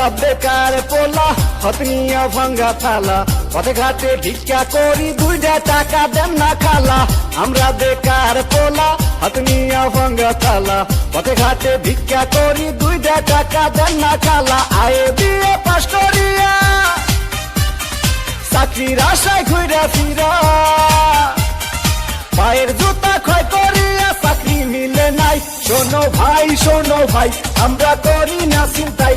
আমরা বেকার পোলা হাত নিয়া ভাঙ্গা থালা পথে ঘাটে ভিক্ষা করি 2 টাকা দেন না খালা আমরা বেকার পোলা হাত নিয়া ভাঙ্গা থালা পথে ঘাটে ভিক্ষা করি 2 টাকা দেন না খালা আয়ে বিয়ে পাস করিয়া চাকরির আশায় ঘুরে ফিরা পায়ের জুতা ক্ষয় করিয়া চাকরি মিলে নাই শোনো ভাই আমরা করি না চিন্তাই